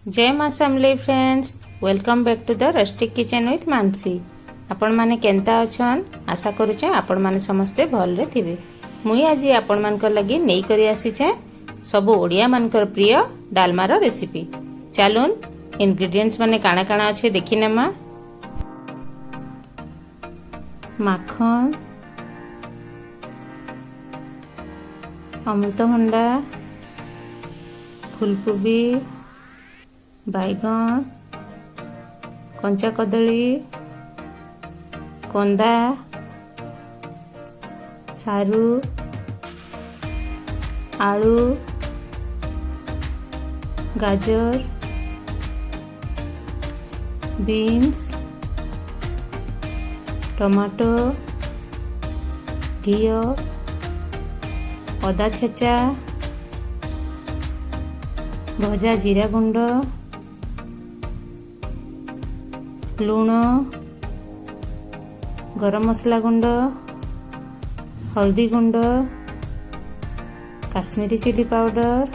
जय माँ Samalei friends, welcome back to the rustic kitchen with Mansi. आपण माने केंता अछन? आशा करूचे आपण माने समस्ते भलरे थिबे। मुई आज आपण मानकर लगी नेई करी आसीचे सबु ओडिया मानकर प्रिय डालमार रेसिपी। चलून इंग्रेडिएंट्स माने काना काना अच्छे देखि नेमा। माखन, अमृतभंडा, फूलकोबी, बैगन, कंचा कदली, कंदा, सारू, आलू, गाजर, बीन्स, टमाटो, घी, अदा छेचा, भजा जीरा गुंड, लूण, गरम मसला गुंड, हल्दी गुंड, काश्मीरी चिली पाउडर,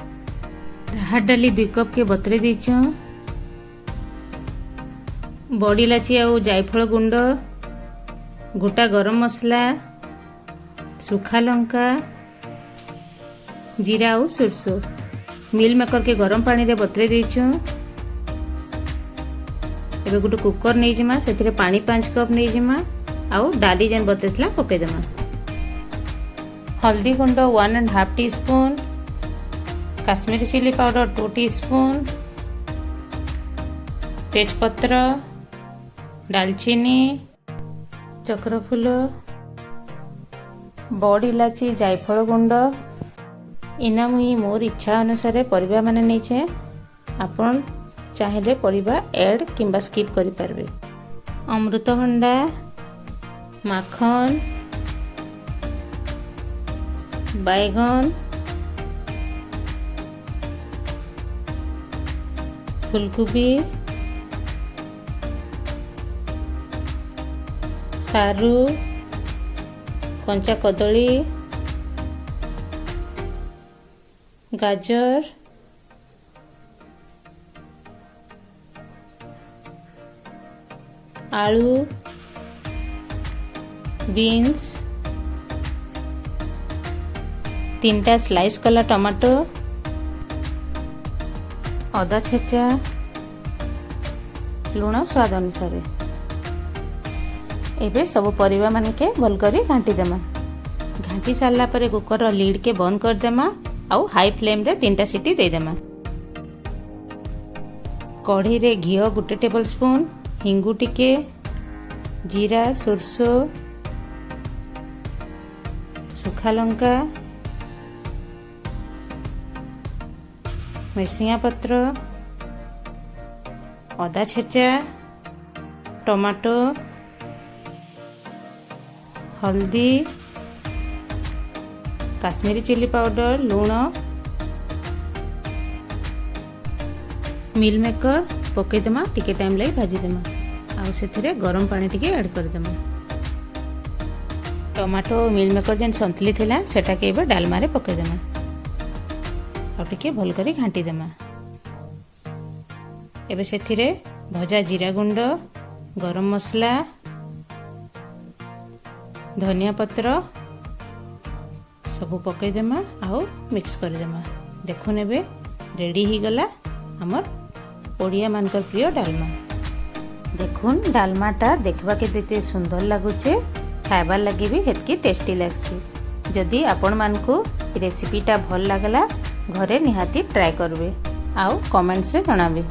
राहर डाली 2 कप के बतरे दीचु, बड़ी इलाची और जायफल गुंड, गोटा गरम मसला, सुखा लंका, जीरा और सुरसो मिल मेकर के गरम पानी रे बतरे दीचु। एबे गोटे कुकर नहीं जिमा, से पानी 5 कप नहीं जिमा आउ डाली जेन बतेला पके देमा। हल्दी गुंड 1.5 teaspoon, Kashmiri chilli powder 2 teaspoon, तेजपत्र, दालचीनी, चक्रफूल, बड़ी इलाची, जायफल गुंड। इना मुई मोर इच्छा अनुसार परिबा माने नैछे, आपण चाहेले परिबा ऐड किंबा स्किप करि पारबे। अमृतभंडा, माखन, बैगन, फूलकोबी, सारू, कंचा कदली, गाजर, आलू, बीन्स, 3टा स्लाइस कला टमाटो, अदा छेचा, लूण स्वाद अनुसार। एबे सब परिबा माने के भल करी घांटी देमा। घांटी सारला परे कुकर लीड के बंद कर देमा आउ हाई फ्लेम रे 3टा सीटी दे देमा। कढ़ी रे घी 1 टेबल स्पून, हिंगु टिके, जीरा, सुरसो, सुखा लंका, मिर्सिया पत्र, अदा छेचा, टमाटो, हल्दी, काश्मीरी चिली पाउडर, लूण, मिल मेकर पकई देमा। टिके टाइम लगी भाजी देमा आउ से गरम पानी टिके ऐड कर देमा। टमाटो मिल मेकर जेन संतली थिला सेटा के एबे डालमा रे पकई देमा आ टिके भल करी घांटी देमा। एबे सेथिरे भजा जीरा गुंड, गरम मसला, धनिया पत्र सबू पकई देमा आउ मिक्स कर देमा। देखुन एबे रेडी ही गला हमर ओडिया मानकर प्रिय डालमा। देखुन डालमाटा देखबा के देते सुंदर लागुचे, खाइबार लगी भी हेतकी टेस्टी लागसी। जदि आपण मानकू रेसिपीटा भल लागला घरे निहाती ट्राई करबे आउ कमेंट्स रे जणाबे।